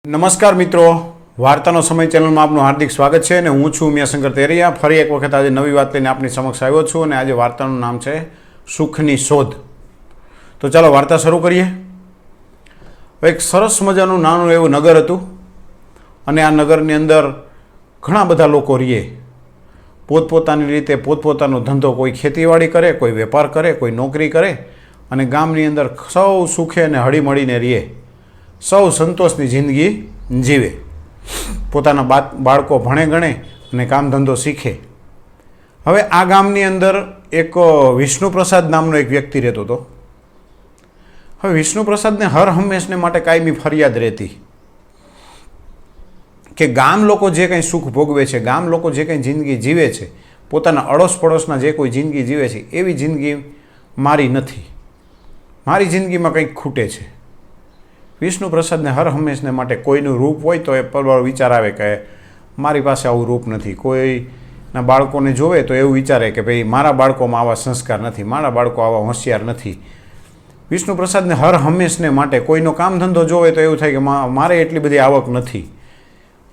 નમસ્કાર મિત્રો, વાર્તાનો સમય ચેનલમાં આપનું હાર્દિક સ્વાગત છે અને હું છું ઉમિયાશંકર તેરિયા. ફરી એક વખત આજે નવી વાત લઈને આપની સમક્ષ આવ્યો છું અને આજે વાર્તાનું નામ છે સુખની શોધ. તો ચાલો વાર્તા શરૂ કરીએ. એક સરસ મજાનું નાનું એવું નગર હતું અને આ નગરની અંદર ઘણા બધા લોકો રહે. પોતપોતાની રીતે પોતપોતાનો ધંધો, કોઈ ખેતીવાડી કરે, કોઈ વેપાર કરે, કોઈ નોકરી કરે અને ગામની અંદર સૌ સુખે અને હળીમળીને રહે. સૌ સંતોષની જિંદગી જીવે. પોતાના બાળકો ભણે ગણે અને કામ ધંધો શીખે. હવે આ ગામની અંદર એક વિષ્ણુપ્રસાદ નામનો એક વ્યક્તિ રહેતો હતો. હવે વિષ્ણુપ્રસાદને હર હંમેશને માટે કાયમી ફરિયાદ રહેતી કે ગામ લોકો જે કંઈ સુખ ભોગવે છે, ગામ લોકો જે કંઈ જિંદગી જીવે છે, પોતાના અડોશ પડોશના જે કોઈ જિંદગી જીવે છે એવી જિંદગી મારી નથી. મારી જિંદગીમાં કંઈક ખૂટે છે. વિષ્ણુપ્રસાદને હર હંમેશને માટે કોઈનું રૂપ હોય તો એ પરવાર વિચાર આવે કે મારી પાસે આવું રૂપ નથી. કોઈના બાળકોને જોવે તો એવું વિચારે કે ભાઈ મારા બાળકોમાં આવા સંસ્કાર નથી, મારા બાળકો આવા હોશિયાર નથી. વિષ્ણુપ્રસાદને હર હંમેશને માટે કોઈનો કામ ધંધો જોવે તો એવું થાય કે મારે એટલી બધી આવક નથી.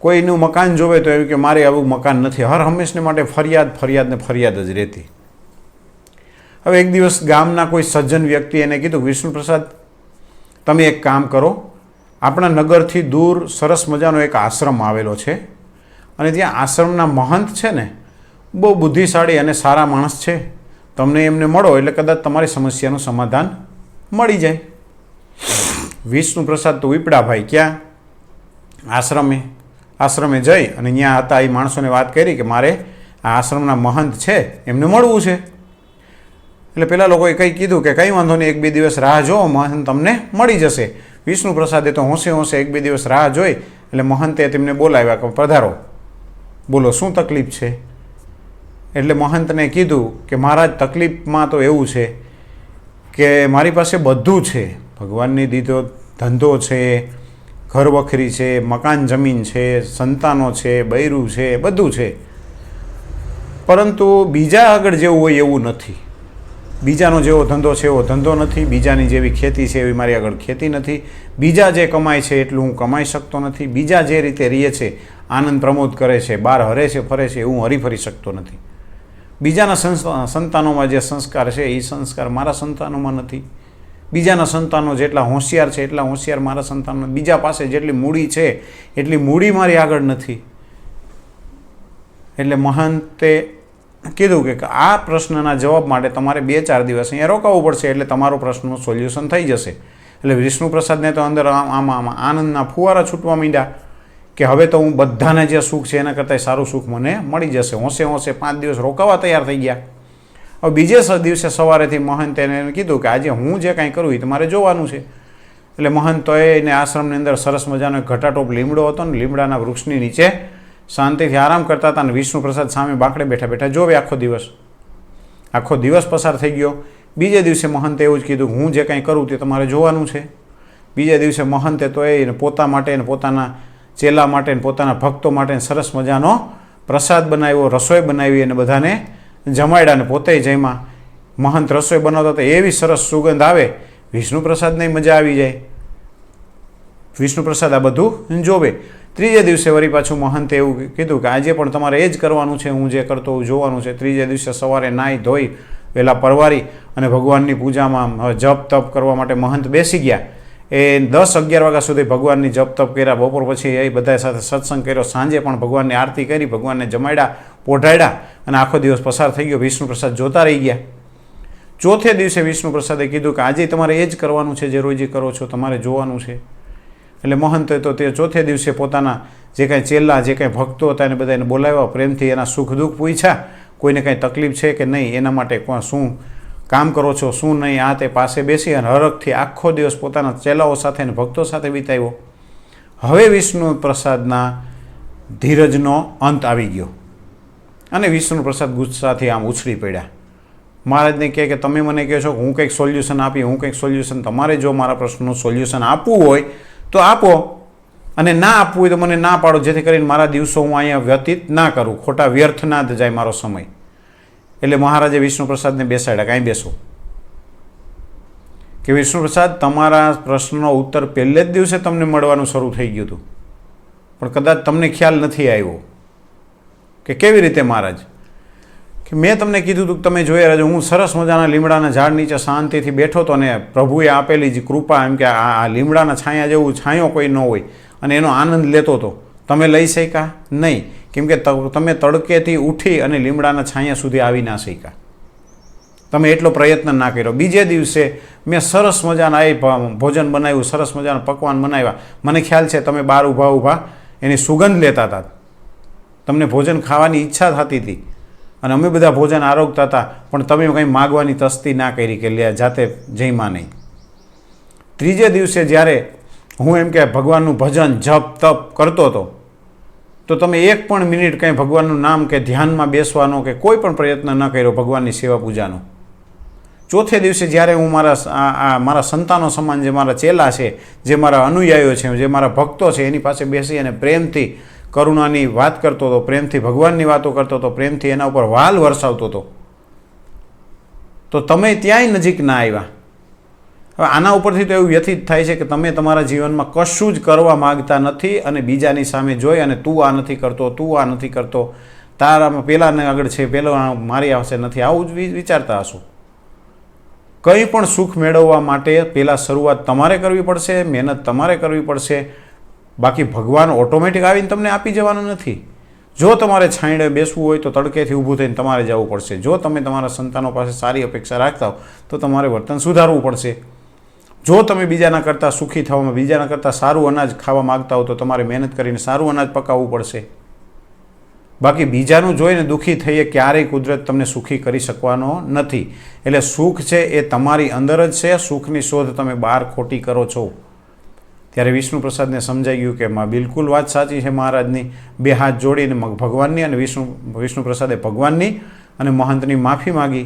કોઈનું મકાન જોવે તો એવું કે મારે આવું મકાન નથી. હર હંમેશને માટે ફરિયાદ જ રહેતી. હવે એક દિવસ ગામના કોઈ સજ્જન વ્યક્તિ એને કીધું, વિષ્ણુપ્રસાદ તમે એક કામ કરો, આપણા નગરથી દૂર સરસ મજાનો એક આશ્રમ આવેલો છે અને ત્યાં આશ્રમના મહંત છે ને બહુ બુદ્ધિશાળી અને સારા માણસ છે. તમને એમને મળો એટલે કદાચ તમારી સમસ્યાનું સમાધાન મળી જાય. વિષ્ણુપ્રસાદ તો ઉપડ્યા ભાઈ. ક્યાં? આશ્રમે જઈ અને ત્યાં હતા એ માણસોને વાત કરી કે મારે આ આશ્રમના મહંત છે એમને મળવું છે. એટલે પેલા લોકોએ કંઈ કીધું કે કંઈ વાંધો નહીં, 1-2 દિવસ રાહ જો, મહંત તમને મળી જશે. વિષ્ણુપ્રસાદે તો હોંશે 1-2 દિવસ રાહ જોઈ એટલે મહંતે તેમને બોલાવ્યા કે પધારો, બોલો શું તકલીફ છે. એટલે મહંતને કીધું કે મહારાજ, તકલીફમાં તો એવું છે કે મારી પાસે બધું છે, ભગવાનની દીધો ધંધો છે, ઘર વખરી છે, મકાન જમીન છે, સંતાનો છે, બૈરું છે, બધું છે, પરંતુ બીજા આગળ જેવું હોય એવું નથી. બીજાનો જેવો ધંધો છે એવો ધંધો નથી, બીજાની જેવી ખેતી છે એવી મારી આગળ ખેતી નથી, બીજા જે કમાય છે એટલું હું કમાઈ શકતો નથી, બીજા જે રીતે રહે છે, આનંદ પ્રમોદ કરે છે, બહાર હરે છે ફરે છે એવું હરીફરી શકતો નથી. બીજાના સંતાનોમાં જે સંસ્કાર છે એ સંસ્કાર મારા સંતાનોમાં નથી. બીજાના સંતાનો જેટલા હોશિયાર છે એટલા હોશિયાર મારા સંતાનો, બીજા પાસે જેટલી મૂડી છે એટલી મૂડી મારી આગળ નથી. એટલે મહંતે કીધું કે આ પ્રશ્નના જવાબ માટે તમારે 2-4 દિવસ અહીંયા રોકાવવું પડશે એટલે તમારો પ્રશ્નનું સોલ્યુશન થઈ જશે. એટલે વિષ્ણુપ્રસાદને તો અંદર આમાં આનંદના ફુવારા છૂટવા માંડ્યા કે હવે તો હું બધાને જે સુખ છે એના કરતાં સારું સુખ મને મળી જશે. હોંશે 5 દિવસ રોકાવા તૈયાર થઈ ગયા. હવે બીજે દિવસે સવારેથી મહંતે એને કીધું કે આજે હું જે કાંઈ કરું એ તમારે જોવાનું છે. એટલે મહંતોએ એને આશ્રમની અંદર સરસ મજાનો એક ઘટાટોપ લીમડો હતો ને લીમડાના વૃક્ષની નીચે શાંતિથી આરામ કરતા હતા અને વિષ્ણુપ્રસાદ સામે બાંકડે બેઠા જોવે આખો દિવસ પસાર થઈ ગયો. બીજે દિવસે મહંતે એવું જ કીધું, હું જે કાંઈ કરું તે તમારે જોવાનું છે. બીજે દિવસે મહંતે તો એને પોતા માટે ને પોતાના ચેલા માટે ને પોતાના ભક્તો માટે સરસ મજાનો પ્રસાદ બનાવ્યો, રસોઈ બનાવી અને બધાને જમાડ્યા ને પોતે જમ્યા. મહંત રસોઈ બનાવતા તો એવી સરસ સુગંધ આવે, વિષ્ણુપ્રસાદને મજા આવી જાય. વિષ્ણુપ્રસાદ આ બધું જોવે. ત્રીજે દિવસે વળી પાછું મહંતે એવું કીધું કે આજે પણ તમારે એ જ કરવાનું છે, હું જે કરતો હું જોવાનું છે. ત્રીજે દિવસે સવારે નાહી ધોઈ વહેલા પરવારી અને ભગવાનની પૂજામાં જપ તપ કરવા માટે મહંત બેસી ગયા. એ 10-11 વાગ્યા સુધી ભગવાનની જપ તપ કર્યા. બપોર પછી એ બધા સાથે સત્સંગ કર્યો. સાંજે પણ ભગવાનની આરતી કરી, ભગવાનને જમાડ્યા, પોઢાડ્યા અને આખો દિવસ પસાર થઈ ગયો. વિષ્ણુપ્રસાદ જોતા રહી ગયા. ચોથે દિવસે વિષ્ણુપ્રસાદે કીધું કે આજે તમારે એ જ કરવાનું છે જે રોજ કરો છો, તમારે જોવાનું છે. એટલે મહંતે તો તે ચોથે દિવસે પોતાના જે કાંઈ ચેલા, જે કાંઈ ભક્તો હતા એને બધાને બોલાવ્યા, પ્રેમથી એના સુખ દુઃખ પૂછ્યા, કોઈને કાંઈ તકલીફ છે કે નહીં, એના માટે શું કામ કરો છો, શું નહીં, આ તે પાસે બેસી અને હરખથી આખો દિવસ પોતાના ચેલાઓ સાથે અને ભક્તો સાથે વિતાવ્યો. હવે વિષ્ણુપ્રસાદના ધીરજનો અંત આવી ગયો અને વિષ્ણુપ્રસાદ ગુસ્સાથી આમ ઉછળી પડ્યા. મહારાજને કહે કે તમે મને કહો છો કે હું કંઈક સોલ્યુશન આપી, હું કંઈક સોલ્યુશન, તમારે જો મારા પ્રશ્નનું સોલ્યુશન આપવું હોય તો આપો અને ના આપવું હોય તો મને ના પાડો, જેથી કરીને મારા દિવસો હું અહીંયા વ્યતીત ના કરું, ખોટા વ્યર્થ ના જાય મારો સમય. એટલે મહારાજે વિષ્ણુપ્રસાદને બેસાડ્યા, કાંઈ બેસો. કે વિષ્ણુપ્રસાદ તમારા પ્રશ્નનો ઉત્તર પહેલે જ દિવસે તમને મળવાનું શરૂ થઈ ગયું હતું. પણ કદાચ તમને ખ્યાલ નથી આવ્યો કે કેવી રીતે મહારાજ, કે મેં તમને કીધું હતું કે તમે જોઈ રહેજો, હું સરસ મજાના લીમડાના ઝાડ નીચે શાંતિથી બેઠો હતો ને પ્રભુએ આપેલી જે કૃપા, એમ કે આ લીમડાના છાયા જેવું છાંયો કોઈ ન હોય અને એનો આનંદ લેતો હતો. તમે લઈ શક્યા નહીં, કેમ કે તમે તડકેથી ઉઠી અને લીમડાના છાંયા સુધી આવી ના શક્યા. તમે એટલો પ્રયત્ન ના કર્યો. બીજે દિવસે મેં સરસ મજાના એ ભોજન બનાવ્યું, સરસ મજાના પકવાન બનાવ્યા. મને ખ્યાલ છે તમે બહાર ઊભા એની સુગંધ લેતા હતા, તમને ભોજન ખાવાની ઈચ્છા થતી હતી અને અમે બધા ભોજન આરોગતા હતા, પણ તમે કંઈ માગવાની તસ્તી ના કરી કે લે જાતે જઈમાં નહીં. ત્રીજે દિવસે જ્યારે હું એમ કે ભગવાનનું ભજન જપ તપ કરતો હતો, તો તમે એક પણ મિનિટ કંઈ ભગવાનનું નામ કે ધ્યાનમાં બેસવાનો કે કોઈ પણ પ્રયત્ન ન કર્યો ભગવાનની સેવા પૂજાનો. ચોથે દિવસે જ્યારે હું મારા સંતાનો સમાન જે મારા ચેલા છે, જે મારા અનુયાયીઓ છે, જે મારા ભક્તો છે, એની પાસે બેસી અને પ્રેમથી કરુણાની વાત કરતો હતો, પ્રેમથી ભગવાનની વાતો કરતો હતો, પ્રેમથી એના ઉપર વાલ વરસાવતો હતો, તો તમે ત્યાંય નજીક ના આવ્યા. હવે આના ઉપરથી તો એવું વ્યથિત થાય છે કે તમે તમારા જીવનમાં કશું જ કરવા માગતા નથી અને બીજાની સામે જોઈ અને તું આ નથી કરતો, તું આ નથી કરતો, તારામાં પેલાને આગળ છે, પેલો મારી આવશે નથી, આવું જ વિચારતા હશો. કંઈ પણ સુખ મેળવવા માટે પહેલાં શરૂઆત તમારે કરવી પડશે, મહેનત તમારે કરવી પડશે. બાકી ભગવાન ઓટોમેટિક આવીને તમને આપી જવાનું નથી. જો તમારે છાંયડે બેસવું હોય તો તડકેથી ઊભું થઈને તમારે જવું પડશે. જો તમે તમારા સંતાનો પાસે સારી અપેક્ષા રાખતા હો તો તમારે વર્તન સુધારવું પડશે. જો તમે બીજાના કરતાં સુખી થવામાં, બીજાના કરતાં સારું અનાજ ખાવા માગતા હો તો તમારે મહેનત કરીને સારું અનાજ પકાવવું પડશે. બાકી બીજાનું જોઈને દુઃખી થઈએ ક્યારેય કુદરત તમને સુખી કરી શકવાનો નથી. એટલે સુખ છે એ તમારી અંદર જ છે. સુખની શોધ તમે બહાર ખોટી કરો છો. ત્યારે વિષ્ણુપ્રસાદને સમજાઈ ગયું કે બિલકુલ વાત સાચી છે મહારાજની. બે હાથ જોડીને ભગવાનની અને વિષ્ણુપ્રસાદે ભગવાનની અને મહંતની માફી માગી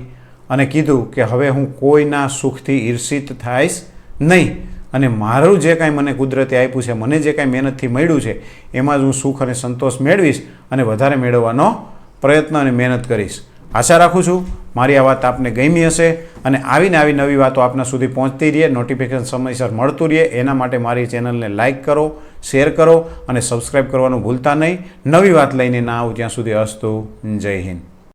અને કીધું કે હવે હું કોઈના સુખથી ઈર્ષિત થઈશ નહીં અને મારું જે કાંઈ મને કુદરતે આપ્યું છે, મને જે કાંઈ મહેનતથી મળ્યું છે, એમાં જ હું સુખ અને સંતોષ મેળવીશ અને વધારે મેળવવાનો પ્રયત્ન અને મહેનત કરીશ. આશા રાખું છું મારી આ વાત આપને ગમી હશે અને આવીને આવી નવી વાતો આપના સુધી પહોંચતી રહે, નોટિફિકેશન સમયસર મળતું રહે, એના માટે મારી ચેનલને લાઇક કરો, શેર કરો અને સબસ્ક્રાઈબ કરવાનું ભૂલતા નહીં. નવી વાત લઈને ના આવું ત્યાં સુધી અસ્તુ. જય હિન્દ.